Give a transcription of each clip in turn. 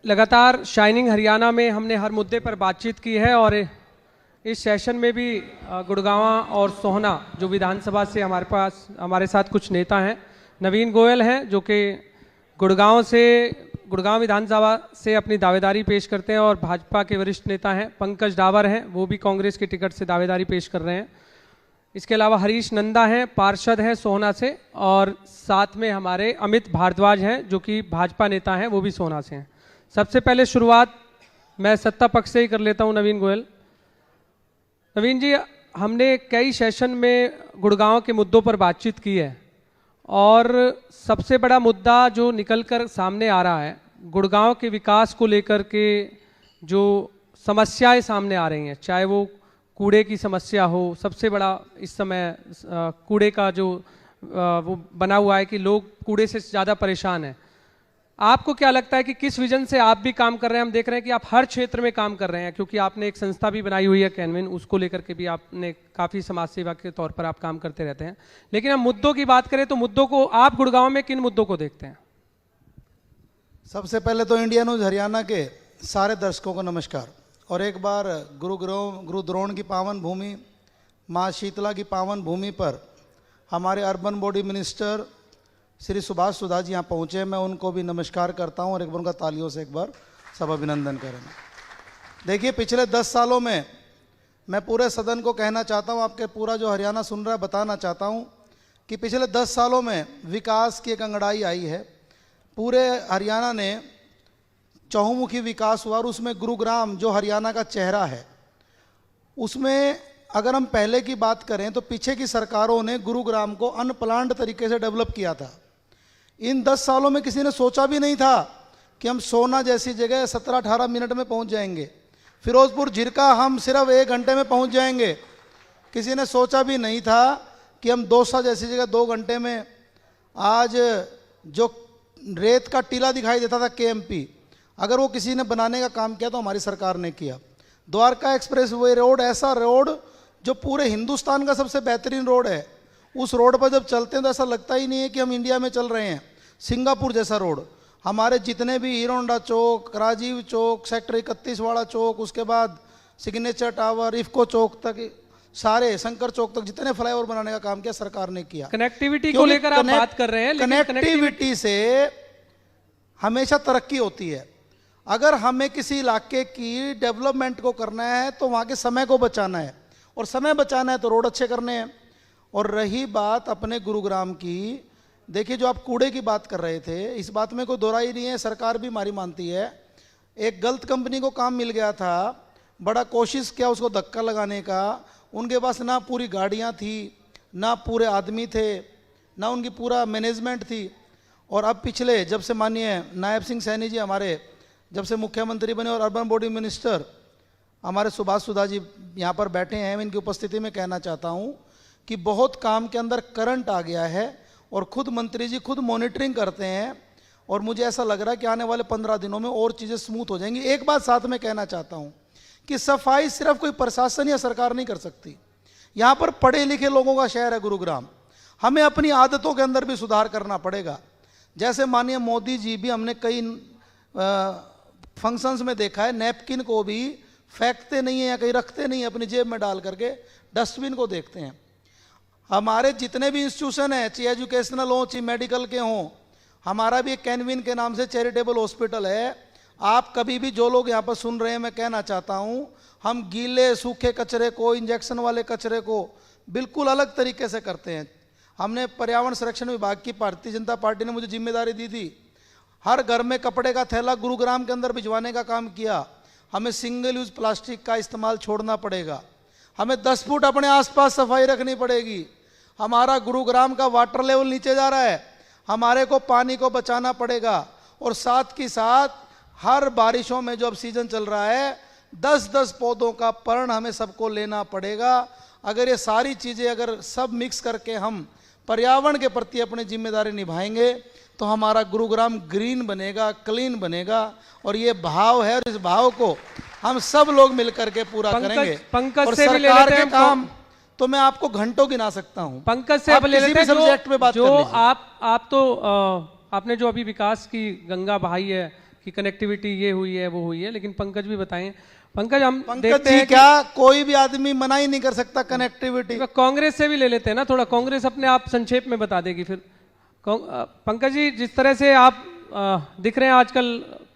लगातार शाइनिंग हरियाणा में हमने हर मुद्दे पर बातचीत की है और इस सेशन में भी गुड़गांव और सोहना जो विधानसभा से हमारे साथ कुछ नेता हैं। नवीन गोयल हैं जो कि गुड़गांव विधानसभा से अपनी दावेदारी पेश करते हैं और भाजपा के वरिष्ठ नेता हैं। पंकज डावर हैं, वो भी कांग्रेस की टिकट से दावेदारी पेश कर रहे हैं। इसके अलावा हरीश नंदा हैं, पार्षद हैं सोहना से, और साथ में हमारे अमित भारद्वाज हैं जो कि भाजपा नेता हैं, वो भी सोहना से हैं। सबसे पहले शुरुआत मैं सत्ता पक्ष से ही कर लेता हूं। नवीन गोयल, नवीन जी, हमने कई सेशन में गुड़गांव के मुद्दों पर बातचीत की है और सबसे बड़ा मुद्दा जो निकलकर सामने आ रहा है, गुड़गांव के विकास को लेकर के जो समस्याएं सामने आ रही हैं, चाहे वो कूड़े की समस्या हो। सबसे बड़ा इस समय कूड़े का जो वो बना हुआ है कि लोग कूड़े से ज़्यादा परेशान हैं। आपको क्या लगता है कि किस विजन से आप भी काम कर रहे हैं? हम देख रहे हैं कि आप हर क्षेत्र में काम कर रहे हैं, क्योंकि आपने एक संस्था भी बनाई हुई है कैनविन, उसको लेकर के भी आपने काफ़ी समाज सेवा के तौर पर आप काम करते रहते हैं। लेकिन हम मुद्दों की बात करें तो मुद्दों को आप गुड़गांव में किन मुद्दों को देखते हैं? सबसे पहले तो इंडिया न्यूज़ हरियाणा के सारे दर्शकों को नमस्कार, और एक बार गुरु द्रोण की पावन भूमि, माँ शीतला की पावन भूमि पर हमारे urban body minister Shri Subhash Sudha ji यहाँ पहुँचे। मैं उनको भी नमस्कार करता हूँ और एक बार उनका तालियों से एक बार सब अभिनंदन करें। देखिए, पिछले 10 सालों में मैं पूरे सदन को कहना चाहता हूँ, आपके पूरा जो हरियाणा सुन रहा है बताना चाहता हूँ कि पिछले 10 सालों में विकास की एक अंगड़ाई आई है। पूरे हरियाणा ने चहुमुखी विकास हुआ और उसमें गुरुग्राम जो हरियाणा का चेहरा है, उसमें अगर हम पहले की बात करें तो पीछे की सरकारों ने गुरुग्राम को अनप्लान्ड तरीके से डेवलप किया था। इन 10 सालों में किसी ने सोचा भी नहीं था कि हम सोना जैसी जगह 17-18 मिनट में पहुंच जाएंगे, फिरोजपुर झिरका हम सिर्फ 1 घंटे में पहुंच जाएंगे। किसी ने सोचा भी नहीं था कि हम दौसा जैसी जगह 2 घंटे में, आज जो रेत का टीला दिखाई देता था केएमपी, अगर वो किसी ने बनाने का काम किया तो हमारी सरकार ने किया। द्वारका एक्सप्रेस वे रोड, ऐसा रोड जो पूरे हिंदुस्तान का सबसे बेहतरीन रोड है, उस रोड पर जब चलते हैं तो ऐसा लगता ही नहीं है कि हम इंडिया में चल रहे हैं। सिंगापुर जैसा रोड, हमारे जितने भी हीरो होंडा चौक, राजीव चौक, सेक्टर 31 वाला चौक, उसके बाद सिग्नेचर टावर, इफ्को चौक तक, सारे शंकर चौक तक जितने फ्लाईओवर बनाने का काम किया सरकार ने किया। कनेक्टिविटी को लेकर आप बात कर रहे हैं, लेकिन कनेक्टिविटी से हमेशा तरक्की होती है। अगर हमें किसी इलाके की डेवलपमेंट को करना है तो वहाँ के समय को बचाना है, और समय बचाना है तो रोड अच्छे करने हैं। और रही बात अपने गुरुग्राम की, देखिए जो आप कूड़े की बात कर रहे थे, इस बात में कोई दोहराई नहीं है, सरकार भी हमारी मानती है। एक गलत कंपनी को काम मिल गया था, बड़ा कोशिश किया उसको धक्का लगाने का, उनके पास ना पूरी गाड़ियाँ थी, ना पूरे आदमी थे, ना उनकी पूरा मैनेजमेंट थी। और अब पिछले जब से माननीय नायब सिंह सैनी जी हमारे जब से मुख्यमंत्री बने और अर्बन बॉडी मिनिस्टर हमारे सुभाष सुधा जी यहाँ पर बैठे हैं, मैं इनकी उपस्थिति में कहना चाहता हूँ कि बहुत काम के अंदर करंट आ गया है और खुद मंत्री जी खुद मॉनिटरिंग करते हैं, और मुझे ऐसा लग रहा है कि आने वाले 15 दिनों में और चीज़ें स्मूथ हो जाएंगी। एक बात साथ में कहना चाहता हूँ कि सफाई सिर्फ कोई प्रशासन या सरकार नहीं कर सकती। यहाँ पर पढ़े लिखे लोगों का शहर है गुरुग्राम, हमें अपनी आदतों के अंदर भी सुधार करना पड़ेगा। जैसे माननीय मोदी जी भी, हमने कई फंक्शंस में देखा है, नैपकिन को भी फेंकते नहीं है या कहीं रखते नहीं है, अपनी जेब में डाल करके डस्टबिन को देखते हैं। हमारे जितने भी इंस्टीट्यूशन हैं, चाहे एजुकेशनल हो चाहे मेडिकल के हों, हमारा भी एक कैनविन के नाम से चैरिटेबल हॉस्पिटल है। आप कभी भी जो लोग यहाँ पर सुन रहे हैं, मैं कहना चाहता हूँ, हम गीले सूखे कचरे को, इंजेक्शन वाले कचरे को बिल्कुल अलग तरीके से करते हैं। हमने पर्यावरण संरक्षण विभाग की भारतीय जनता पार्टी ने मुझे जिम्मेदारी दी थी, हर घर में कपड़े का थैला गुरुग्राम के अंदर भिजवाने का काम किया। हमें सिंगल यूज प्लास्टिक का इस्तेमाल छोड़ना पड़ेगा, हमें 10 फुट अपने आसपास सफाई रखनी पड़ेगी। हमारा गुरुग्राम का वाटर लेवल नीचे जा रहा है, हमारे को पानी को बचाना पड़ेगा। और साथ की साथ हर बारिशों में जो अब सीजन चल रहा है, 10-10 पौधों का पर्ण हमें सबको लेना पड़ेगा। अगर ये सारी चीज़ें अगर सब मिक्स करके हम पर्यावरण के प्रति अपनी जिम्मेदारी निभाएंगे तो हमारा गुरुग्राम ग्रीन बनेगा, क्लीन बनेगा। और ये भाव है, और इस भाव को हम सब लोग मिलकर के पूरा करेंगे। पंकज से भी ले लेते हैं काम, तो मैं आपको घंटों गिना सकता हूं। पंकज से अब ले लेते हैं सब्जेक्ट पे बात जो आप तो आपने जो अभी विकास की गंगा बहाई है, कि कनेक्टिविटी ये हुई है वो हुई है, लेकिन पंकज भी बताएं। पंकज, हम पंकज देखते जी हैं क्या कोई भी आदमी मना ही नहीं कर सकता कनेक्टिविटी। कांग्रेस से भी ले लेते हैं ना थोड़ा, कांग्रेस अपने आप संक्षेप में बता देगी फिर। पंकज जी, जिस तरह से आप दिख रहे हैं आजकल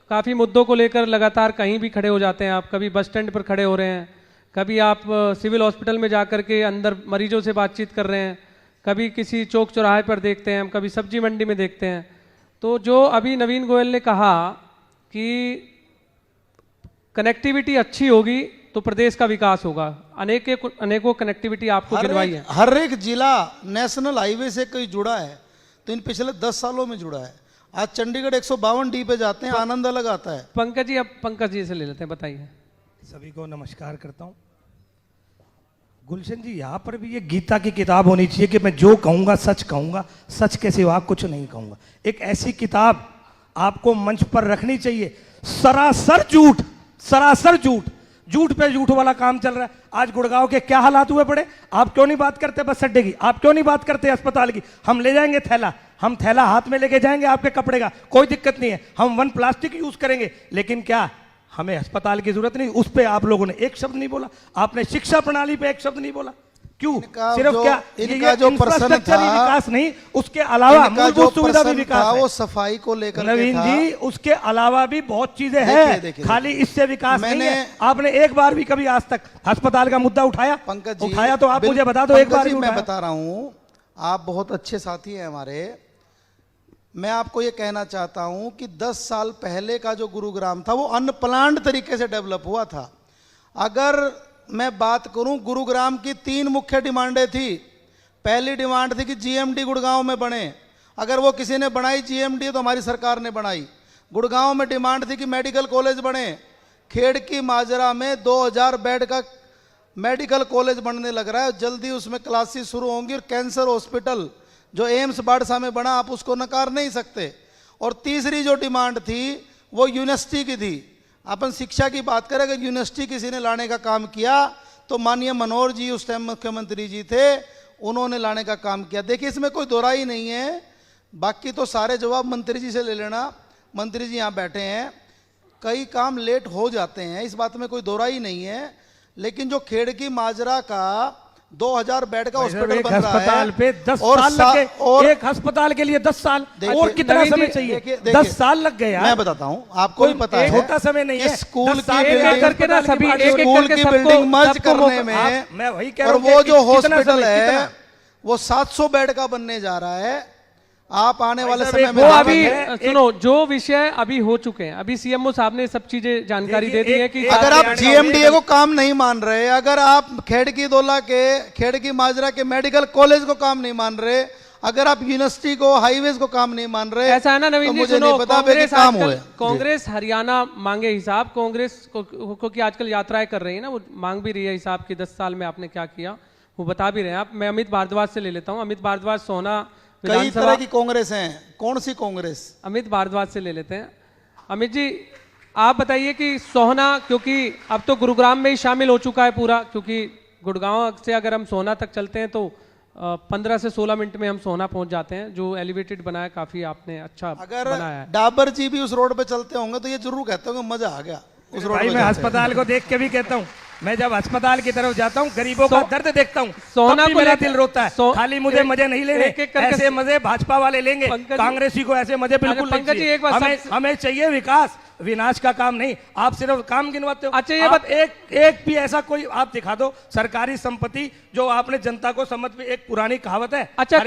काफ़ी मुद्दों को लेकर लगातार कहीं भी खड़े हो जाते हैं आप, कभी बस स्टैंड पर खड़े हो रहे हैं, कभी आप सिविल हॉस्पिटल में जाकर के अंदर मरीजों से बातचीत कर रहे हैं, कभी किसी चौक चौराहे पर देखते हैं हम, कभी सब्जी मंडी में देखते हैं। तो जो अभी नवीन गोयल ने कहा कि कनेक्टिविटी अच्छी होगी तो प्रदेश का विकास होगा, अनेकों कनेक्टिविटी आपको गिनवाई है। हर एक जिला नेशनल हाईवे से कोई जुड़ा है तो इन पिछले 10 सालों में जुड़ा है। आज चंडीगढ़ 152 डी पे जाते हैं, आनंद अलग आता है। पंकज जी, अब पंकज जी से ले लेते हैं, बताइए। सभी को नमस्कार करता हूं। गुलशन जी, यहाँ पर भी ये गीता की किताब होनी चाहिए कि मैं जो कहूंगा सच कहूंगा, सच के सिवा कुछ नहीं कहूंगा। एक ऐसी किताब आपको मंच पर रखनी चाहिए। सरासर झूठ, सरासर झूठ, झूठ पे झूठ वाला काम चल रहा है। आज गुड़गांव के क्या हालात हुए पड़े, आप क्यों नहीं बात करते बस अड्डे की, आप क्यों नहीं बात करते अस्पताल की? हम ले जाएंगे थैला, हम थैला हाथ में लेके जाएंगे आपके कपड़े का, कोई दिक्कत नहीं है, हम वन प्लास्टिक यूज करेंगे, लेकिन क्या हमें अस्पताल की जरूरत नहीं? उस पे आप लोगों ने एक शब्द नहीं बोला। आपने शिक्षा प्रणाली पे एक शब्द नहीं बोला, क्यों? सिर्फ क्या इनका जो प्रश्न था विकास नहीं, उसके अलावा मूलभूत सुविधा भी विकास है। वो सफाई को लेकर नवीन जी, उसके अलावा भी बहुत चीजें हैं, खाली इससे विकास नहीं है। आपने एक बार भी कभी आज तक अस्पताल का मुद्दा उठाया? पंकज जी, उठाया तो आप मुझे बता दो एक बार। मैं बता रहा हूं, आप बहुत अच्छे साथी हैं हमारे। मैं आपको ये कहना चाहता हूं कि 10 साल पहले का जो गुरुग्राम था वो अनप्लान्ड तरीके से डेवलप हुआ था। अगर मैं बात करूं, गुरुग्राम की 3 मुख्य डिमांडें थी। पहली डिमांड थी कि जीएमडी गुड़गांव में बने। अगर वो किसी ने बनाई जीएमडी तो हमारी सरकार ने बनाई। गुड़गांव में डिमांड थी कि मेडिकल कॉलेज बने। खेड़की माजरा में 2000 बेड का मेडिकल कॉलेज बनने लग रहा है, जल्दी उसमें क्लासेस शुरू होंगी। और कैंसर हॉस्पिटल जो एम्स बाड़सा में बना, आप उसको नकार नहीं सकते। और तीसरी जो डिमांड थी वो यूनिवर्सिटी की थी। अपन शिक्षा की बात करें, अगर यूनिवर्सिटी किसी ने लाने का काम किया तो माननीय मनोहर जी उस टाइम मुख्यमंत्री जी थे, उन्होंने लाने का काम किया। देखिए, इसमें कोई दोहराई नहीं है। बाकी तो सारे जवाब मंत्री जी से ले लेना, मंत्री जी यहाँ बैठे हैं। कई काम लेट हो जाते हैं, इस बात में कोई दोहराई नहीं है। लेकिन जो खेड़की माजरा का 2000 बेड का हॉस्पिटल बन रहा है, अस्पताल पे 10 साल लग गए। और एक अस्पताल के लिए 10 साल, और कितना समय चाहिए? 10 साल लग गए यार। मैं बताता हूँ, आपको भी पता है छोटा समय नहीं है। स्कूल की बिल्डिंग मर्ज करने में, मैं वही कह रहा और वो जो हॉस्पिटल है वो 700 बेड का बनने जा रहा है। आप आने वाले समय में, वो अभी सुनो, जो विषय अभी हो चुके हैं, अभी सीएमओ साहब ने सब चीजें जानकारी दे दी है कि अगर आप जीएमडीए को काम नहीं मान रहे, अगर आप खेड़की दोला के, खेड़की माजरा के मेडिकल कॉलेज को काम नहीं मान रहे, अगर आप यूनिवर्सिटी को, हाईवेज को काम नहीं मान रहे, ऐसा है ना नवीन जी, सुनो, कांग्रेस हरियाणा मांगे हिसाब, कांग्रेस को की आजकल यात्राएं कर रही है ना, वो मांग भी रही है हिसाब की 10 साल में आपने क्या किया, वो बता भी रहे हैं आप। मैं अमित भारद्वाज से ले लेता हूँ। अमित भारद्वाज सोना, कई तरह की कांग्रेस हैं, कौन सी कांग्रेस? अमित भारद्वाज से ले लेते हैं। अमित जी, आप बताइए कि सोहना, क्योंकि अब तो गुरुग्राम में ही शामिल हो चुका है पूरा, क्योंकि गुड़गांव से अगर हम सोहना तक चलते हैं तो 15 से 16 मिनट में हम सोहना पहुंच जाते हैं, जो एलिवेटेड बना है, काफी आपने अच्छा बनाया है। डाबर जी भी उस रोड पे चलते होंगे तो ये जरूर कहते होंगे मजा आ गया उस रोड पे। मैं अस्पताल को देख के भी कहता हूँ, मैं जब अस्पताल की तरफ जाता हूँ, गरीबों का दर्द देखता हूँ, सोना को मेरा दिल रोता है। खाली मुझे मजे नहीं लेने, ऐसे मजे भाजपा वाले लेंगे, कांग्रेसी को ऐसे मजे बिल्कुल नहीं। हमें चाहिए विकास, विनाश का काम नहीं। आप सिर्फ काम गिनवाते हो। अच्छा, ये बात, एक भी ऐसा कोई आप दिखा दो सरकारी संपत्ति जो आपने जनता को समझ में, एक पुरानी कहावत है, अच्छा,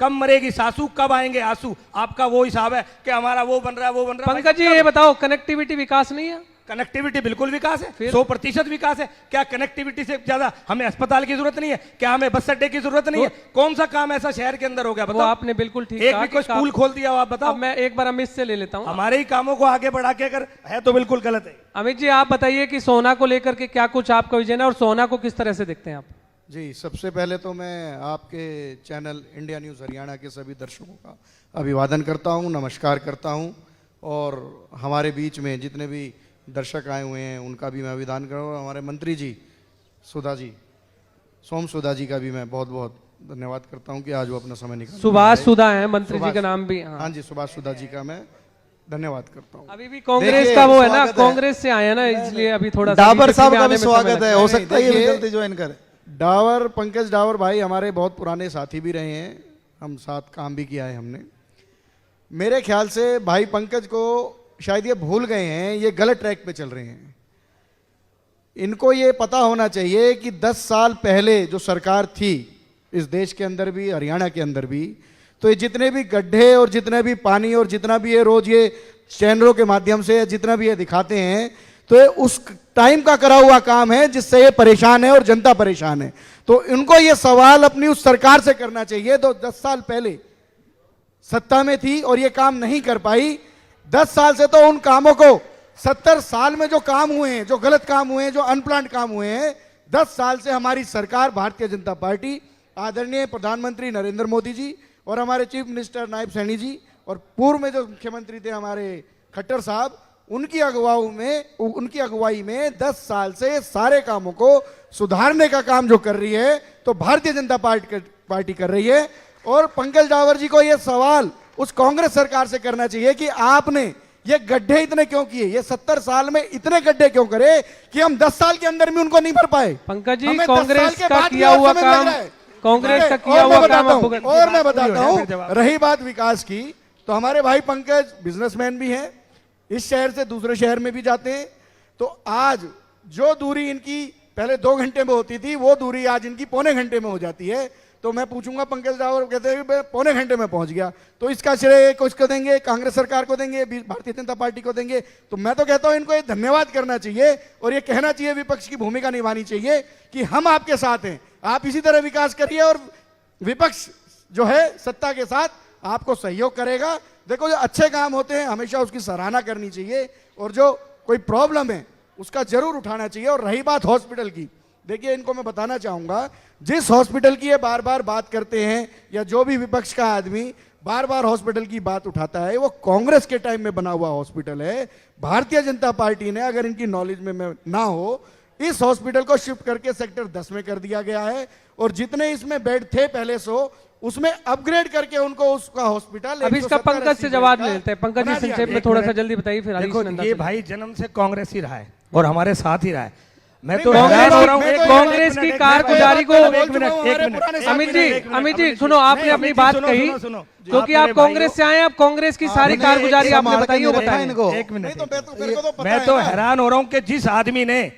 कब मरेगी सासू कब आएंगे आंसू, आपका वो हिसाब है कि हमारा वो बन रहा है, वो बन रहा है। पंकज जी, ये बताओ, कनेक्टिविटी विकास नहीं है? कनेक्टिविटी बिल्कुल विकास है, 100% विकास है। क्या कनेक्टिविटी से ज्यादा हमें अस्पताल की जरूरत नहीं है? क्या हमें बस अड्डे की जरूरत नहीं है? कौन सा काम ऐसा शहर के अंदर हो गया बताओ? वो आपने बिल्कुल ठीक कहा। एक भी कोई स्कूल खोल दिया हो आप बताओ? अब मैं एक बार अमित से ले लेता हूँ। हमारे ही कामों को आगे बढ़ा के अगर है तो बिल्कुल गलत है। अमित जी, आप बताइए कि सोना को लेकर के क्या कुछ आपका विजन है और सोना को किस तरह से देखते हैं आप? जी, सबसे पहले तो मैं आपके चैनल इंडिया न्यूज़ हरियाणा के सभी दर्शकों का अभिवादन करता हूं, नमस्कार करता हूं, और हमारे बीच में जितने भी दर्शक आए हुए हैं उनका भी मैं अभिवादन कर रहा हूँ। हमारे मंत्री जी सुधा जी, सोम सुधा जी का भी मैं बहुत बहुत धन्यवाद करता हूं कि आज वो अपना समय निकाल। सुभाष सुधा है मंत्री जी का नाम भी। हाँ जी, सुभाष सुधा जी का मैं धन्यवाद करता हूँ। अभी भी कांग्रेस देखिए, का वो है ना, स्वागत है। कांग्रेस से आया ना, इसलिए अभी थोड़ा सा डाबर बीजेपी साहब में का आने भी में समय स्वागत है, लगा। हो सकता है ये भी देखिए, जल्दी ज्वाइन करे। डावर, पंकज डावर भाई हमारे बहुत पुराने साथी भी रहे हैं, हम साथ काम भी किया है हमने। मेरे ख्याल से भाई पंकज को शायद ये भूल गए हैं, ये गलत ट्रैक पे चल रहे हैं। इनको ये पता होना चाहिए कि 10 साल पहले जो सरकार थी इस देश के अंदर भी, हरियाणा के अंदर भी, तो ये जितने भी गड्ढे और जितने भी पानी और जितना भी ये रोज ये चैनलों के माध्यम से जितना भी ये दिखाते हैं, तो ये उस टाइम का करा हुआ काम है जिससे ये परेशान है और जनता परेशान है। तो इनको ये सवाल अपनी उस सरकार से करना चाहिए तो 10 साल पहले सत्ता में थी और ये काम नहीं कर पाई। 10 साल से तो उन कामों को, 70 साल में जो काम हुए हैं, जो गलत काम हुए हैं, जो अनप्लान्ड काम हुए हैं, 10 साल से हमारी सरकार भारतीय जनता पार्टी, आदरणीय प्रधानमंत्री नरेंद्र मोदी जी और हमारे चीफ मिनिस्टर नायब सैनी जी और पूर्व में जो मुख्यमंत्री थे हमारे खट्टर साहब, उनकी अगुवाई में 10 साल से सारे कामों को सुधारने का काम जो कर रही है तो भारतीय जनता पार्टी कर रही है। और पंकज डावर जी को यह सवाल उस कांग्रेस सरकार से करना चाहिए कि आपने ये गड्ढे इतने क्यों किए, ये 70 साल में इतने गड्ढे क्यों करे कि हम 10 साल के अंदर भी उनको नहीं भर पाए। पंकज जी, हमें 10 साल कांग्रेस के का बाद भी किया और हुआ समय काम, लग रहा है। कांग्रेस का और किया मैं हुआ काम बताता आपको हूं, और मैं बताता फिर हूं, जवाब। रही बात विकास की, तो हमारे भाई पंकज बिजनेसमैन भी हैं, इस शहर से दूसरे शहर में भी जाते हैं। तो आज जो दूरी इनकी पहले 2 घंटे में होती थी, वो दूरी आज इनकी पौने घंटे में हो जाती है। तो मैं पूछूंगा, पंकज रावत कहते हैं मैं पौने घंटे में पहुंच गया, तो इसका श्रेय किसको देंगे? कांग्रेस सरकार को देंगे, भारतीय जनता पार्टी को देंगे? तो मैं तो कहता हूं इनको ये धन्यवाद करना चाहिए और ये कहना चाहिए, विपक्ष की भूमिका निभानी चाहिए कि हम आपके साथ हैं, आप इसी तरह विकास करिए और विपक्ष जो है सत्ता के साथ आपको सहयोग करेगा। देखो, जो अच्छे काम होते हैं हमेशा उसकी सराहना करनी चाहिए और जो कोई प्रॉब्लम है उसका जरूर उठाना चाहिए। और रही बात हॉस्पिटल की, देखिए इनको मैं बताना चाहूंगा, जिस हॉस्पिटल की ये बार बार बात करते हैं या जो भी विपक्ष का आदमी बार बार हॉस्पिटल की बात उठाता है, वो कांग्रेस के टाइम में बना हुआ हॉस्पिटल है। भारतीय जनता पार्टी ने, अगर इनकी नॉलेज में ना हो, इस हॉस्पिटल को शिफ्ट करके सेक्टर 10 में कर दिया गया है और जितने इसमें बेड थे पहले उसमें अपग्रेड करके उनको उसका हॉस्पिटल। अभी इसका पंकज से जवाब ले लेते हैं। पंकज जी, संक्षेप में थोड़ा सा जल्दी बताइए, फिर हरीश देखो, नंदा ये से। भाई जन्म से कांग्रेस ही रहा है और हमारे साथ ही रहा है। मैं तो कांग्रेस हैरान हो रहा हूं। की- एक मिनट, कांग्रेस एक की मिनट, कारगुजारी को- एक मिनट, अमित जी सुनो, आपने अपनी बात कही, क्योंकि आप कांग्रेस से आए, आप कांग्रेस की सारी कारगुजारी आपने बताई, वो बताएं इनको। एक मिनट, मेरे को तो पता मैं है तो ना। हैरान हो रहा हूं कि जिस आदमी ने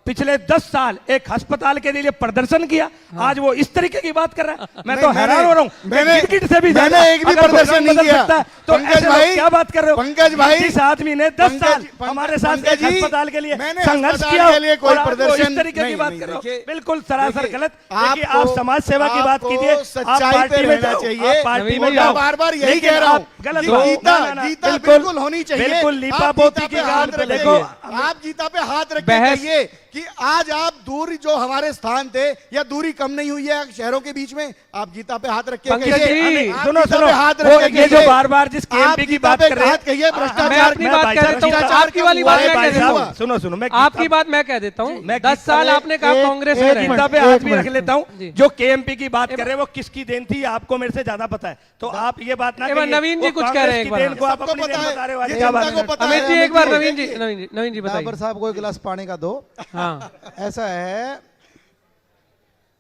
पिछले 10 साल एक अस्पताल के लिए प्रदर्शन किया, आज वो इस तरीके की बात कर रहा है। मैं तो हैरान हो रहा हूं। गिरगिट से भी मैंने एक भी अगर प्रदर्शन नहीं बदल किया। सकता है, तो पंकज ऐसे लोग भाई, क्या बात कर रहे हो? पंकज भाई, जिस आदमी ने 10 साल हमारे साथ पंकज एक जी, अस्पताल के लिए मैंने संघर्ष अस्पताल किया के लिए कोई और आप वो प्रदर्शन इस तरीके की नहीं, बात नहीं, कर रहे हो, देखिए, बिल्कुल सरासर देखिए, गलत। देखिए, आपको- आप समाज सेवा की बात आपको कीजिए, आप सच्चाई पार्टी पे में रहना जाओ, चाहिए। आप पार्टी नवीन में जी, जाओ। बार-बार यही लेकिन कह रहा हूं, आप गलत जी, बात- गीता ना, ना, ना, गीता बिल्कुल होनी चाहिए। बिल्कुल लीपा आप पोती गीता की पे गाल हाथ पे रखिए। देखो, आप गीता पे हाथ रख के बहस- कहिए कि आज आप दूरी जो हमारे स्थान थे या दूरी कम नहीं हुई है शहरों के बीच में, आप गीता पे हाथ रख के पंकज कहिए। जी, आप सुनो, गीता सुनो, पे हाथ वो रख के ये जो कहिए। बार-बार जिस आप KMP की गीता बात पे कर रहे हैं, हाथ कहिए, भ्रष्टाचार मैं अपनी बात कह देता हूँ, भ्रष्टाचार आपकी वाली क्यों बात हुआ मैं है? कह देता हूँ। हुआ। सुनो, मैं आपकी बात मैं कह देता हूँ, मैं 10 साल आपने कहा कांग्रेस में रहे। गीता पे हाथ भी रख लेता जी। हूँ। जो KMP की बात कर रहे हैं वो किसकी देन थी, आपको मेरे से ज्यादा पता है, तो आप ये बात ना एक बार कहिए। नवीन जी वो कुछ कह कांग्रेस रहे हैं, की एक बार। देन को आप सबको अपनी पता देन है, बता रहे हो, आज ये क्या बात जनता है? को पता अमित है, जी, एक बार अमित नवीन जी बताइए। डाबर साहब को एक गिलास पानी का दो। हाँ, ऐसा है,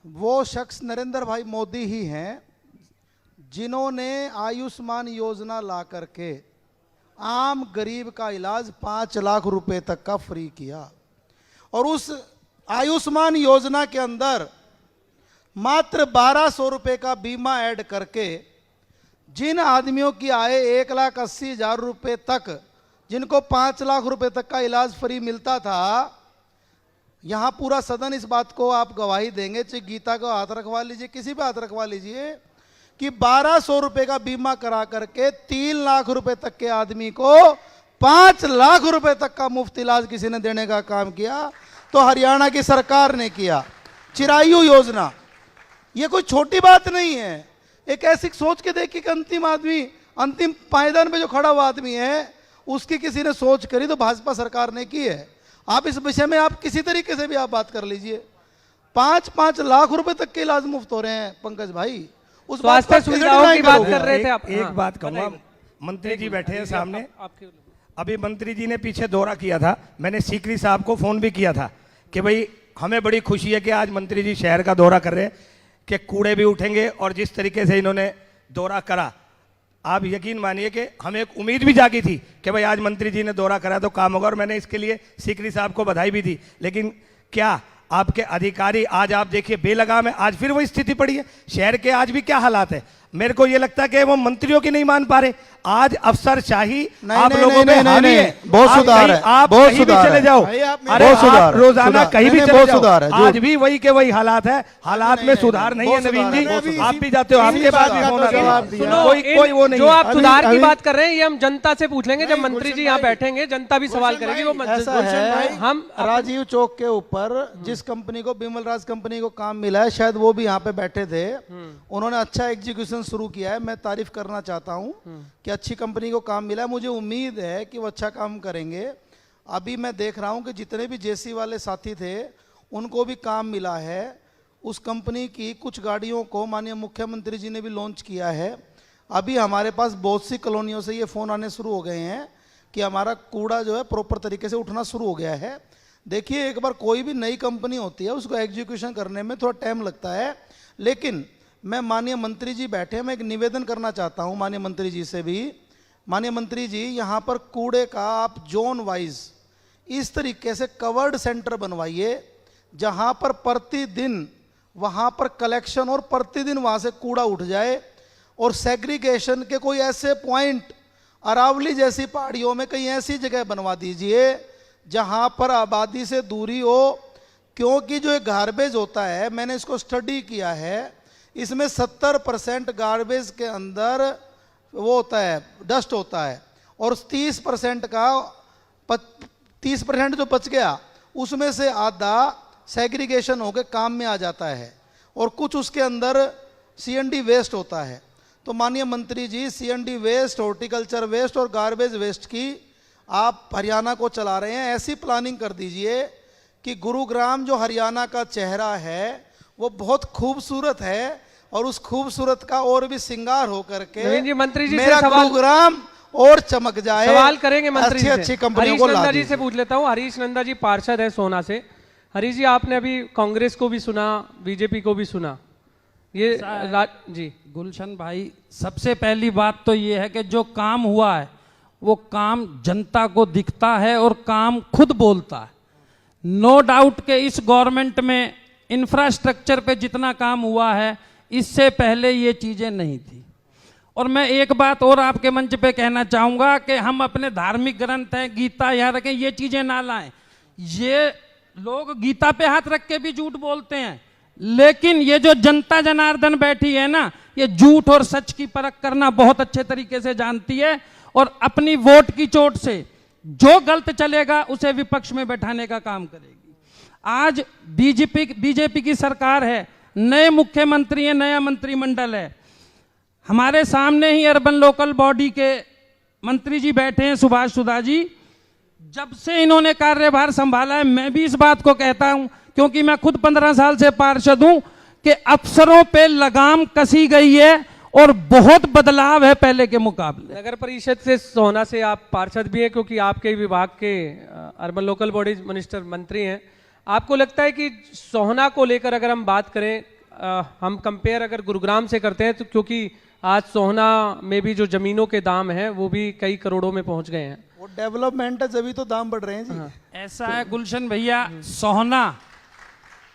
वो शख्स नरेंद्र भाई मोदी ही हैं जिन्होंने आयुष्मान योजना ला करके आम गरीब का इलाज 5 लाख रुपए तक का फ्री किया। और उस आयुष्मान योजना के अंदर मात्र 1200 रुपए का बीमा ऐड करके जिन आदमियों की आय 1,80,000 रुपए तक, जिनको 5 लाख रुपए तक का इलाज फ्री मिलता था, यहां पूरा सदन इस बात को आप गवाही देंगे, चाहे गीता को हाथ रखवा लीजिए, किसी पे हाथ रखवा लीजिए, कि 1200 रुपए का बीमा करा करके 3 लाख रुपए तक के आदमी को 5 लाख रुपए तक का मुफ्त इलाज किसी ने देने का काम किया तो हरियाणा की सरकार ने किया। चिरायु योजना, ये कोई छोटी बात नहीं है। एक ऐसी सोच के देखिए कि अंतिम आदमी, अंतिम पायदान पे जो खड़ा हुआ आदमी है, उसकी किसी ने सोच करी तो भाजपा सरकार ने की है। आप इस विषय में आप किसी तरीके से भी आप बात कर लीजिए, 5-5 लाख रुपए तक के इलाज मुफ्त हो रहे हैं पंकज भाई। उस बात स्वास्थ्य को कैसे सुविधाओं की deny बात करोगे? कर रहे थे आप। एक हाँ, बात कहूंगा, मंत्री जी बैठे हैं सामने। आपके अभी मंत्री जी ने पीछे दौरा किया था, मैंने सीकरी साहब को फोन भी किया था कि भाई हमें बड़ी खुशी है कि आज मंत्री जी शहर का दौरा कर रहे हैं, कि कूड़े भी उठेंगे। और जिस तरीके से इन्होंने दौरा करा, आप यकीन मानिए कि हमें एक उम्मीद भी जागी थी कि भाई आज मंत्री जी ने दौरा करा तो काम होगा, और मैंने इसके लिए सीकरी साहब को बधाई भी दी। लेकिन क्या आपके अधिकारी आज आप देखिए बेलगाम है, आज फिर वही स्थिति पड़ी है। शहर के आज भी क्या हालात है, मेरे को ये लगता है कि वो मंत्रियों की नहीं मान पा रहे। आज अफसरशाही आप लोगों में हावी है। बहुत सुधार है, आप बहुत कहीं भी सुधार चले है। जाओ, भाई आप अरे बहुत सुधार आप है, रोजाना सुधार। कहीं भी नहीं, चले बहुत जाओ, सुधार है, आज भी वही के वही हालात है। हालात में सुधार नहीं है नवीन जी, आप भी जाते हो, आपके बाद भी फोन आता है। सुनो, कोई वो नहीं जो है। आप सुधार की बात कर रहे हैं ये हम जनता से पूछ लेंगे। जब मंत्री जी यहाँ बैठेंगे जनता भी सवाल करेगी। वो ऐसा है, हम राजीव चौक के ऊपर जिस कंपनी को, बिमल राज कंपनी को काम मिला है, शायद वो भी यहाँ पे बैठे थे, उन्होंने अच्छा एग्जीक्यूशन शुरू किया है। मैं तारीफ करना चाहता हूँ कि अच्छी कंपनी को काम मिला है। मुझे उम्मीद है कि वो अच्छा काम करेंगे। अभी मैं देख रहा हूँ कि जितने भी जेसी वाले साथी थे उनको भी काम मिला है। उस कंपनी की कुछ गाड़ियों को माननीय मुख्यमंत्री जी ने भी लॉन्च किया है। अभी हमारे पास बहुत सी कॉलोनियों से ये फ़ोन आने शुरू हो गए हैं कि हमारा कूड़ा जो है प्रॉपर तरीके से उठना शुरू हो गया है। देखिए, एक बार कोई भी नई कंपनी होती है उसको एग्जीक्यूशन करने में थोड़ा टाइम लगता है, लेकिन मैं माननीय मंत्री जी बैठे, मैं एक निवेदन करना चाहता हूं माननीय मंत्री जी से भी। माननीय मंत्री जी, यहां पर कूड़े का आप जोन वाइज इस तरीके से कवर्ड सेंटर बनवाइए जहां पर प्रतिदिन वहां पर कलेक्शन और प्रतिदिन वहां से कूड़ा उठ जाए। और सेग्रीगेशन के कोई ऐसे पॉइंट अरावली जैसी पहाड़ियों में कहीं ऐसी जगह बनवा दीजिए जहां पर आबादी से दूरी हो, क्योंकि जो गार्बेज होता है, मैंने इसको स्टडी किया है, इसमें 70% गार्बेज के अंदर वो होता है, डस्ट होता है, और 30% का 30% जो बच गया उसमें से आधा सेग्रीगेशन होकर काम में आ जाता है, और कुछ उसके अंदर सीएनडी वेस्ट होता है। तो माननीय मंत्री जी, सीएनडी वेस्ट, हॉर्टिकल्चर वेस्ट और गार्बेज वेस्ट की आप हरियाणा को चला रहे हैं, ऐसी प्लानिंग कर दीजिए कि गुरुग्राम जो हरियाणा का चेहरा है वो बहुत खूबसूरत है, और उस खूबसूरत का और भी श्रृंगार हो करके नवीन जी, मंत्री जी से मेरा सवाल गुरुग्राम और चमक जाए। सवाल करेंगे मंत्री जी अच्छी से। कंपनियों हरीश को ला नंदा जी दीजिए। से पूछ लेता हूँ। हरीश नंदा जी पार्षद है सोना से। हरीश जी, आपने अभी कांग्रेस को भी सुना, बीजेपी को भी सुना, ये जी गुलशन भाई, सबसे पहली बात तो ये है कि जो काम हुआ है वो काम जनता को दिखता है और काम खुद बोलता है। नो डाउट के इस गवर्नमेंट में इंफ्रास्ट्रक्चर पे जितना काम हुआ है इससे पहले ये चीज़ें नहीं थी। और मैं एक बात और आपके मंच पे कहना चाहूँगा कि हम अपने धार्मिक ग्रंथ हैं, गीता यहाँ रखें, ये चीज़ें ना लाएं। ये लोग गीता पे हाथ रख के भी झूठ बोलते हैं, लेकिन ये जो जनता जनार्दन बैठी है ना, ये झूठ और सच की परख करना बहुत अच्छे तरीके से जानती है, और अपनी वोट की चोट से जो गलत चलेगा उसे विपक्ष में बैठाने का काम करेगी। आज बीजेपी की सरकार है, नए मुख्यमंत्री हैं, नया मंत्रिमंडल है। हमारे सामने ही अर्बन लोकल बॉडी के मंत्री जी बैठे हैं, सुभाष सुधा जी। जब से इन्होंने कार्यभार संभाला है, मैं भी इस बात को कहता हूं, क्योंकि मैं खुद 15 साल से पार्षद हूं, कि अफसरों पे लगाम कसी गई है और बहुत बदलाव है पहले के मुकाबले। नगर परिषद से सोना से आप पार्षद भी हैं, क्योंकि आपके विभाग के अर्बन लोकल बॉडीज मिनिस्टर मंत्री हैं। आपको लगता है कि सोहना को लेकर अगर हम बात करें, हम कंपेयर अगर गुरुग्राम से करते हैं, तो क्योंकि आज सोहना में भी जो जमीनों के दाम हैं वो भी कई करोड़ों में पहुंच गए हैं। वो डेवलपमेंट है, जब तो दाम बढ़ रहे हैं जी। ऐसा है गुलशन भैया, सोहना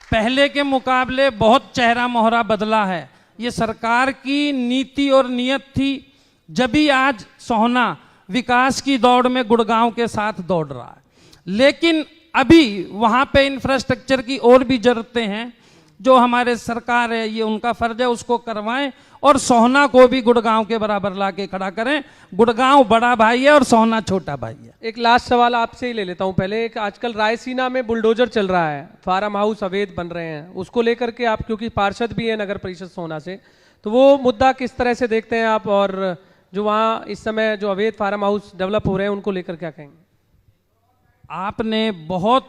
पहले के मुकाबले बहुत चेहरा मोहरा बदला है। ये सरकार की नीति और नियत थी, जब भी आज सोहना विकास की दौड़ में गुड़गांव के साथ दौड़ रहा है। लेकिन अभी वहाँ पे इंफ्रास्ट्रक्चर की और भी जरूरतें हैं, जो हमारे सरकार है, ये उनका फर्ज है, उसको करवाएं और सोहना को भी गुड़गांव के बराबर ला के खड़ा करें। गुड़गांव बड़ा भाई है और सोहना छोटा भाई है। एक लास्ट सवाल आपसे ही ले लेता हूं पहले। एक आजकल रायसीना में बुलडोजर चल रहा है, फार्म हाउस अवैध बन रहे हैं, उसको लेकर के आप, क्योंकि पार्षद भी है नगर परिषद सोहना से, तो वो मुद्दा किस तरह से देखते हैं आप, और जो वहाँ इस समय जो अवैध फार्म हाउस डेवलप हो रहे हैं उनको लेकर क्या कहेंगे? आपने बहुत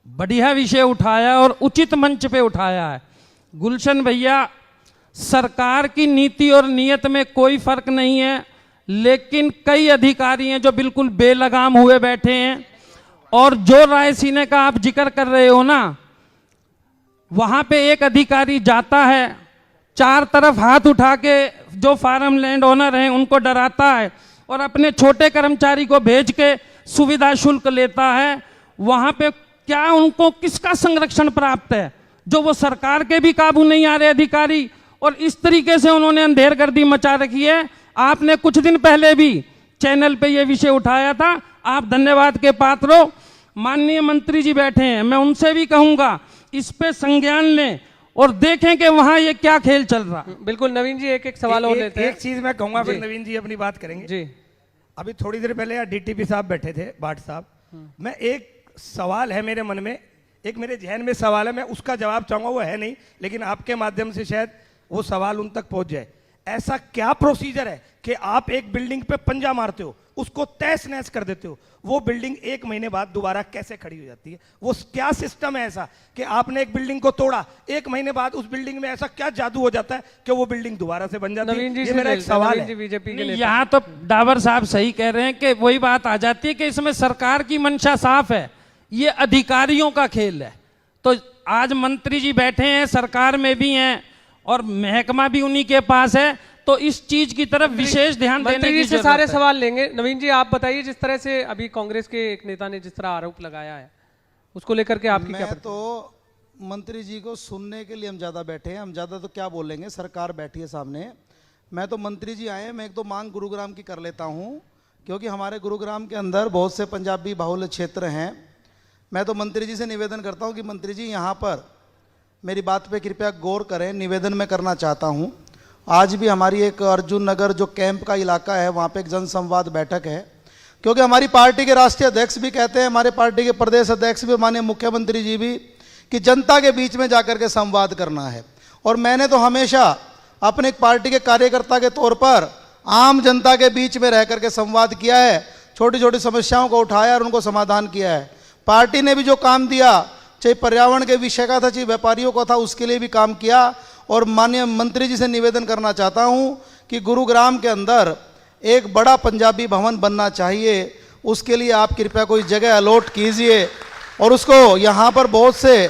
बढ़िया विषय उठाया और उचित मंच पे उठाया है गुलशन भैया। सरकार की नीति और नियत में कोई फर्क नहीं है, लेकिन कई अधिकारी हैं जो बिल्कुल बेलगाम हुए बैठे हैं। और जो रायसीना का आप जिक्र कर रहे हो ना, वहां पे एक अधिकारी जाता है, चार तरफ हाथ उठा के जो फार्म लैंड ओनर हैं उनको डराता है और अपने छोटे कर्मचारी को भेज के सुविधा शुल्क लेता है। वहां पे क्या उनको किसका संरक्षण प्राप्त है? जो वो सरकार के भी काबू नहीं आ रहे अधिकारी, और इस तरीके से उन्होंने अंधेरगर्दी मचा रखी है। आपने कुछ दिन पहले भी चैनल पे ये विषय उठाया था, आप धन्यवाद के पात्र हो। माननीय मंत्री जी बैठे हैं, मैं उनसे भी कहूंगा इस पे संज्ञान लें और देखें कि वहां ये क्या खेल चल रहा। बिल्कुल नवीन जी, एक सवाल और लेते हैं। एक चीज मैं कहूंगा, फिर जी। नवीन जी अपनी बात करेंगे। जी अभी थोड़ी देर पहले यहाँ डीटीपी साहब बैठे थे, भाट साहब। मैं एक सवाल है मेरे मन में, एक मेरे जहन में सवाल है, मैं उसका जवाब चाहूंगा, वो है नहीं, लेकिन आपके माध्यम से शायद वो सवाल उन तक पहुंच जाए। ऐसा क्या प्रोसीजर है कि आप एक बिल्डिंग पे पंजा मारते हो, उसको तहस नहस कर देते हो, वो बिल्डिंग 1 महीने बाद दोबारा कैसे खड़ी हो जाती है? वो क्या सिस्टम है ऐसा कि आपने एक बिल्डिंग को तोड़ा, 1 महीने बाद उस बिल्डिंग में ऐसा क्या जादू हो जाता है कि वो बिल्डिंग दोबारा से बन जाती है? नवीन जी ये से मेरा एक सवाल है। बीजेपी के नहीं, नेता। यहाँ तो डाबर साहब सही कह रहे हैं कि वही बात आ जाती है कि इसमें सरकार की मंशा साफ है, ये अधिकारियों का खेल है। तो आज मंत्री जी बैठे हैं, सरकार में भी हैं और महकमा भी उन्हीं के पास है, तो इस चीज की तरफ विशेष ध्यान देने मंत्री की जी से जरूरत सारे है। सवाल लेंगे। नवीन जी आप बताइए, जिस तरह से अभी कांग्रेस के एक नेता ने जिस तरह आरोप लगाया है, उसको लेकर के आपकी क्या मैं तो मंत्री जी को सुनने के लिए हम ज़्यादा बैठे हैं, हम ज़्यादा तो क्या बोलेंगे, सरकार बैठी है सामने। मैं तो मंत्री जी आए हैं, मैं एक दो मांग गुरुग्राम की कर लेता हूँ, क्योंकि हमारे गुरुग्राम के अंदर बहुत से पंजाबी बाहुल्य क्षेत्र हैं। मैं तो मंत्री जी से निवेदन करता हूँ कि मंत्री जी यहाँ पर मेरी बात पे कृपया गौर करें, निवेदन मैं करना चाहता हूँ। आज भी हमारी एक अर्जुन नगर जो कैंप का इलाका है, वहाँ पे एक जनसंवाद बैठक है, क्योंकि हमारी पार्टी के राष्ट्रीय अध्यक्ष भी कहते हैं, हमारे पार्टी के प्रदेश अध्यक्ष भी, माननीय मुख्यमंत्री जी भी, कि जनता के बीच में जाकर के संवाद करना है। और मैंने तो हमेशा अपने एक पार्टी के कार्यकर्ता के तौर पर आम जनता के बीच में रह करके संवाद किया है, छोटी छोटी समस्याओं को उठाया और उनको समाधान किया है। पार्टी ने भी जो काम दिया, चाहे पर्यावरण के विषय का था, चाहे व्यापारियों का था, उसके लिए भी काम किया। और माननीय मंत्री जी से निवेदन करना चाहता हूं कि गुरुग्राम के अंदर एक बड़ा पंजाबी भवन बनना चाहिए, उसके लिए आप कृपया कोई जगह अलॉट कीजिए। और उसको यहाँ पर बहुत से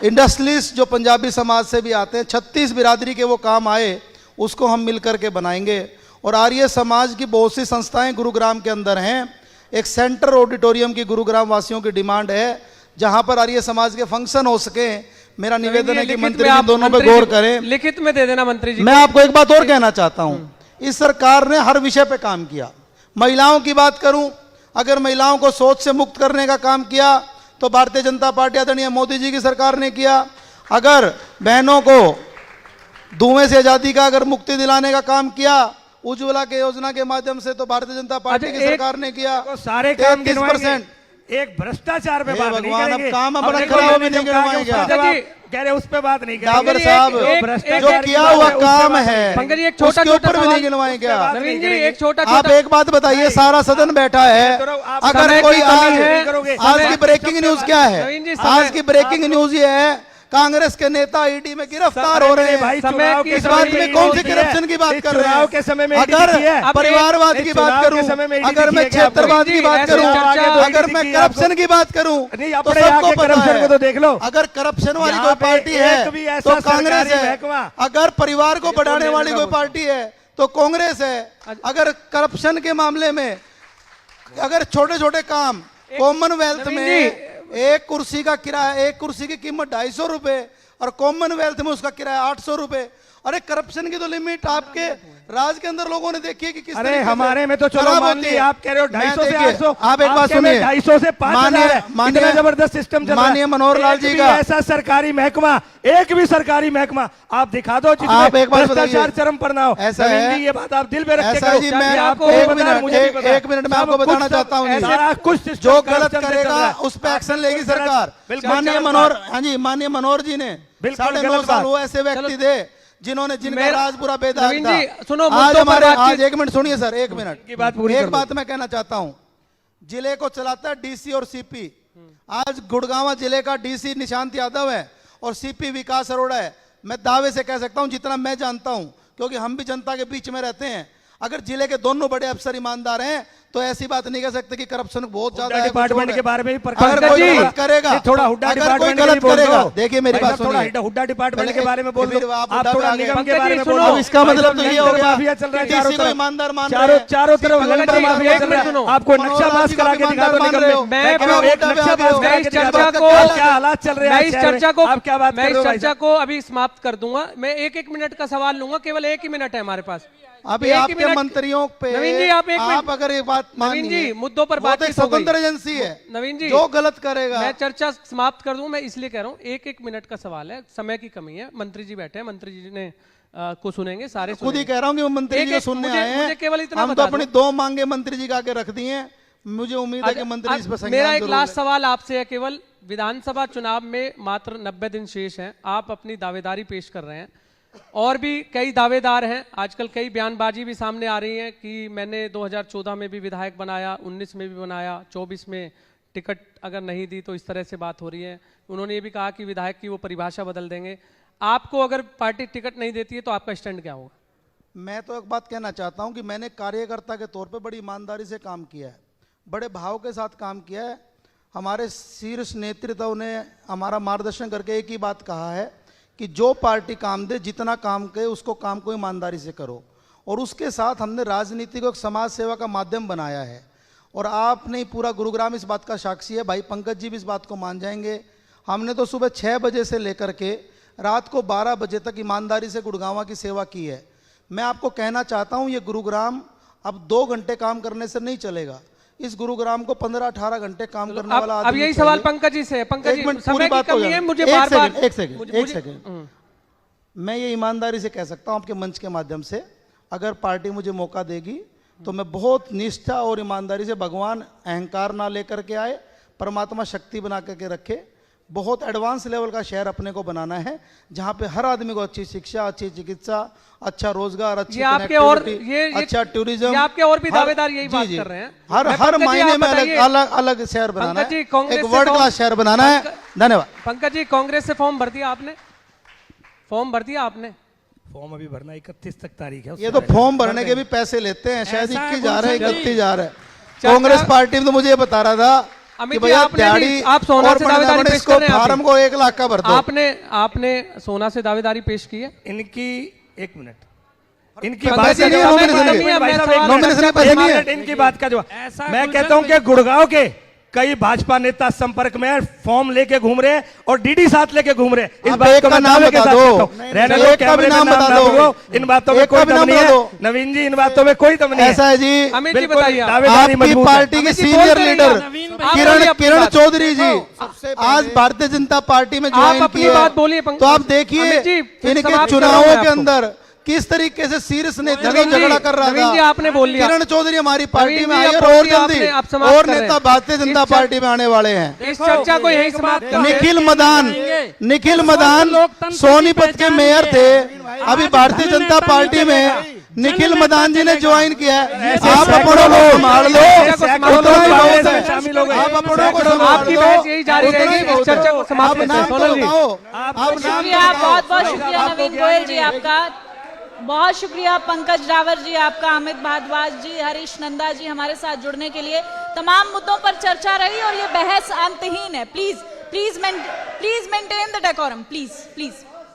इंडस्ट्रियलिस्ट जो पंजाबी समाज से भी आते हैं, 36 बिरादरी के वो काम आए, उसको हम मिल करके बनाएंगे। और आर्य समाज की बहुत सी संस्थाएं गुरुग्राम के अंदर हैं। एक सेंटर ऑडिटोरियम की गुरुग्राम वासियों की डिमांड है, जहां पर आर्य समाज के फंक्शन हो सके। मेरा निवेदन है कि मंत्री जी दोनों पे गौर करें। लिखित में दे देना मंत्री जी। मैं आपको एक बात और कहना चाहता हूं, इस सरकार ने हर विषय पे काम किया। महिलाओं की बात करूं, अगर महिलाओं को सोच से मुक्त करने का काम किया तो भारतीय जनता पार्टी आदरणीय मोदी जी की सरकार ने किया। अगर बहनों को धुएं से आजादी का अगर मुक्ति दिलाने का काम किया उज्ज्वला के योजना के माध्यम से, तो भारतीय जनता पार्टी की सरकार ने किया। तो सारे काम 33%। एक भ्रष्टाचार पे बात नहीं भगवान, अब करेंगे। काम अब बड़ा देखो, खराब मैंने नहीं जो कहा कि गिनवाएगा। उसका जवाब कह रहे उस पे बात नहीं करेंगे। डाबर साहब, जो किया हुआ काम है पंकज जी, एक छोटा उसके ऊपर भी सवाल- नहीं गिनवाएंगे। नवीन जी एक छोटा आप एक बात बताइए, सारा सदन बैठा है, अगर समय कोई की कमी है, आज की ब्रेकिंग न्यूज क्या है? नवीन जी, आज की ब्रेकिंग न्यूज ये है, कांग्रेस के नेता ईडी में गिरफ्तार हो रहे हैं। भाई, समय चुनाव की के इस समय बात में में कौन सी ईडी करप्शन की बात इस कर रहे चुनाव हैं? के समय में ईडी अगर की है। परिवारवाद की बात चुनाव के करूं, समय में ईडी अगर मैं की है, क्षेत्रवाद की बात ऐसे करूं, चर्चा- अगर मैं करप्शन की बात करूं, नहीं, तो अपने सबको यहाँ के पता करप्शन है। को तो देख लो। अगर करप्शन वाली यहाँ कोई पे पार्टी एक है भी ऐसा तो कांग्रेस सरकारी है। महकमा। अगर परिवार को ये तो बढ़ाने लेने वाली का कोई बोलता पार्टी है तो कांग्रेस है। अगर करप्शन के मामले में, अगर छोटे छोटे काम कॉमनवेल्थ नवीन में एक कुर्सी का किराया, एक कुर्सी की कीमत 250 रुपए और कॉमनवेल्थ में उसका किराया 800 रुपए। अरे करप्शन की तो लिमिट आपके राज के अंदर लोगों ने देखी है कि किस अरे तरीके से हमारे में तो चलो खराब मान होती ली, है। आप कह रहे हो 250 से देखिए, 800, आप एक बात आपके में सुनिए, 250 से 5000 है। इतना जबरदस्त सिस्टम चल रहा है। माननीय मनोहर लाल जी एक भी का ऐसा सरकारी महकमा, एक भी सरकारी महकमा आप दिखा दो आप जिसमें एक बात भ्रष्टाचार बताइए। चरम पर ना हो। ऐसा नवीन है, जी, ये बात आप दिल में रख के ऐसा करो। जी, क्या मैं आपको एक पता है, मिनट, मुझे भी पता है। एक मिनट मैं सब आपको कुछ बताना सब चाहता हूँ। सारा कुछ system जो गलत corruption से चल करेगा रहा है। उस पर एक्शन लेगी बिल्कुल सरकार। बिल्कुल माननीय गलत मनोहर, बात। हाँ जी, माननीय मनोहर जी ने बिल्कुल 9.5 गलत साल बात। वो ऐसे व्यक्ति थे जिन्होंने, जिनका मेरा- राज पूरा बेदाग नवीन था। जी, सुनो, आज मुद्दों पर हमारे, बातचीत- आज एक मिनट सुनिए सर, एक मिनट की बात पूरी एक कर लो। बात मैं कहना चाहता हूँ। जिले को चलाता है डीसी और सीपी। आज गुड़गांव जिले का डीसी निशांत यादव है और सीपी विकास अरोड़ा है। मैं दावे से कह सकता हूं, जितना मैं जानता हूं, क्योंकि हम भी जनता के बीच में रहते हैं। अगर जिले के दोनों बड़े अफसर ईमानदार हैं तो ऐसी बात नहीं कह सकते कि करप्शन बहुत ज्यादा हुड्डा है, डिपार्टमेंट के बारे में भी प्रकाश अगर कोई जी, गलत करेगा, ये थोड़ा हुड्डा अगर कोई डिपार्टमेंट गलत बोल करेगा, दो। देखिए मेरी भाई बात साहब, थोड़ा सुनिए, हुड्डा डिपार्टमेंट के पहले बारे में बोल दो। फिर आप आप हुड्डा थोड़ा पे आ गए। निगम के पंकज बारे जी, में सुनो। बोल दो। अब इसका भाई मतलब साहब, तो ये लंगर हो गया माफिया चल रहा है कि चारों किसी को तरफ। ईमानदार मान रहे हैं। चारों तरफ पंकज लंगर जी, माफिया एक चल मिनट रहा है। सुनो। आपको नक्शा पास करा के दिखा दो निगम में। मैं कह रहा हूं, एक नक्शा पास करा मैं के इस दिखा चर्चा दो। को क्या हालात चल रहे हैं मैं आज इस शहर में? चर्चा को आप क्या बात मैं कर इस रहे हो भाई चर्चा साहब? को अभी समाप्त कर दूंगा। मैं एक एक मिनट का सवाल लूंगा, केवल एक ही मिनट है हमारे पास। अभी एक ही आपके मिनट- मंत्रियों पे नवीन जी, आप एक मिनट- अगर ये बात नवीन मानिए, जी, मुद्दों पर वो तो एक बातचीत हो गई। स्वतंत्र एजेंसी है, नवीन जी, जो गलत करेगा। मैं चर्चा समाप्त कर दूं। मैं इसलिए कह रहा हूं, एक एक मिनट का सवाल है, समय की कमी है। मंत्री जी बैठे हैं, मंत्री जी ने को सुनेंगे, सारे खुद ही सुनेंगे। कह रहा हूँ कि वो मंत्री जी को एक- सुनने मुझे- आए हैं। मुझे केवल इतना हम तो बता अपनी दो। 2 मांगे मंत्री जी का आके रख दी हैं। मुझे उम्मीद है कि मंत्री इस पर संज्ञान मेरा एक जरूर लास्ट लें। सवाल आपसे है, केवल विधानसभा चुनाव में मात्र 90 दिन शेष हैं, आप अपनी दावेदारी पेश कर रहे हैं। और भी कई दावेदार हैं, आजकल कई बयानबाजी भी सामने आ रही है कि मैंने 2014 में भी विधायक बनाया, 19 में भी बनाया, 24 में टिकट अगर नहीं दी तो इस तरह से बात हो रही है। उन्होंने ये भी कहा कि विधायक की वो परिभाषा बदल देंगे। आपको अगर पार्टी टिकट नहीं देती है तो आपका स्टैंड क्या होगा? मैं तो एक बात कहना चाहता हूं कि मैंने कार्यकर्ता के तौर पे बड़ी ईमानदारी से काम किया है, बड़े भाव के साथ काम किया है। हमारे शीर्ष नेतृत्व ने हमारा मार्गदर्शन करके एक ही बात कहा है कि जो पार्टी काम दे, जितना काम करे उसको काम को ईमानदारी से करो। और उसके साथ हमने राजनीति को एक समाज सेवा का माध्यम बनाया है। और आप नहीं, पूरा गुरुग्राम इस बात का साक्षी है, भाई पंकज जी भी इस बात को मान जाएंगे। हमने तो सुबह 6 बजे से लेकर के रात को 12 बजे तक ईमानदारी से गुड़गांव की सेवा की है। मैं आपको कहना चाहता हूं, ये गुरुग्राम अब 2 घंटे काम करने से नहीं चलेगा। इस गुरुग्राम को 15-18 घंटे काम करने वाला अब आदमी यही चाहिए। सवाल पंकज जी से है। पंकज एक जी, मिनट, समय पूरी की बात हो कमी है, जाए। मुझे एक बार बार सेकंड, एक सेकंड। मैं ये ईमानदारी से कह सकता हूं आपके मंच के माध्यम से, अगर पार्टी मुझे मौका देगी तो मैं बहुत निष्ठा और ईमानदारी से, भगवान अहंकार ना लेकर के आए, परमात्मा शक्ति बना करके रखे, बहुत एडवांस लेवल का शहर अपने को बनाना है जहां पे हर आदमी को अच्छी शिक्षा, अच्छी चिकित्सा, अच्छा रोजगार, अच्छी ये आपके और connectivity, ये अच्छा टूरिज्म, ये आपके और भी दावेदार यही बात जी, कर रहे हैं। हर मैं हर पंकज जी, महीने आप में अलग बताइए। अलग अलग शहर बनाना पंकज जी, है, कांग्रेस एक से वर्ल्ड तो- क्लास शहर बनाना है। धन्यवाद। पंकज जी, कांग्रेस से फॉर्म भर दिया आपने? फॉर्म भर दिया आपने? फॉर्म अभी भरना 31 तक तारीख है। ये तो फॉर्म भरने के भी पैसे लेते हैं, शायद ऐसा है 21 जा रहा है, गुलशन जी। 31 जा रहा है। चर्चा- कांग्रेस पार्टी में तो मुझे ये बता रहा था अमित कि जी, भैया आपने भी- दिहाड़ी आप सोना और से दावेदारी बड़े-बड़े पेश इसको कर रहे हैं फार्म आप को 1 लाख का भर दो। आपने सोना से दावेदारी पेश की है? इनकी 1 मिनट, इनकी पंकज बात जी, का जवाब- नॉमिनेशन भाई नहीं है, साहब, मैं एक सवाल- मिनट, नॉमिनेशन एक पैसे नहीं है। मिनट, इनकी बात का जवाब। ऐसा मैं गुलशन कहता हूं कि गुड़गांव के कई भाजपा नेता संपर्क में फॉर्म लेके घूम रहे हैं और डीडी साथ लेके घूम रहे हैं। इस आप बात एक को का मैं नाम दावे के बता साथ दो। कहता हूं। रहने नहीं, दो, एक का भी कैमरे में नाम नाम बता ना दो। बोलो। इन बातों में एक का कोई भी दम नाम नहीं बता है। दो। नवीन जी, इन बातों में कोई दम नहीं है। ऐसा है जी, अमित जी, बिल्कुल बताइए आप। दावेदारी आपकी मजबूत है। पार्टी के अमित जी, सीनियर बोलते रहिए, लीडर नवीन भाई। आप बोलिए अपनी किरण बात। चौधरी जी सबसे आज पहले- भारतीय जनता पार्टी में आप ज्वाइन अपनी किए बात बोलिए, पंकज। तो आप देखिए अमित जी, फिर इनके समाप्त चुनावों करूंगा के आपको। अंदर किस तरीके से शीर्ष नेतृत्व नवीन जी, झगड़ा कर रहा नवीन जी, था। आपने बोल लिया। किरण चौधरी हमारी पार्टी नवीन में जी, आई अब और बोलिए, जल्दी आपने- आप समाप्त और कर रहे नेता हैं। भारतीय जनता इस पार्टी में आने वाले हैं। इस चर्चा को यही समाप्त करते हैं। निखिल मदान सोनीपत के मेयर थे, अभी भारतीय जनता पार्टी में निखिल मदान जी ने ज्वाइन किया है। आप अपनों को संभाल लो, उतना ही बहुत है। शामिल हो गए। आप अपनों को संभाल आपकी लो, बहस यही जारी उतना ही रहेगी। इस बहुत चर्चा है। को समाप्त आप करते हैं। नाम तो सोनल जी। बताओ। आप नाम शुक्रिया, तो बहुत बहुत बताओ। शुक्रिया आपको नवीन ज्ञान गोयल नहीं जी है। आपका, बहुत शुक्रिया पंकज डावर जी आपका, अमित भारद्वाज जी, हरीश नंदा जी हमारे साथ जुड़ने के लिए। तमाम मुद्दों पर चर्चा रही और ये बहस अंतहीन है। Please maintain the decorum, please.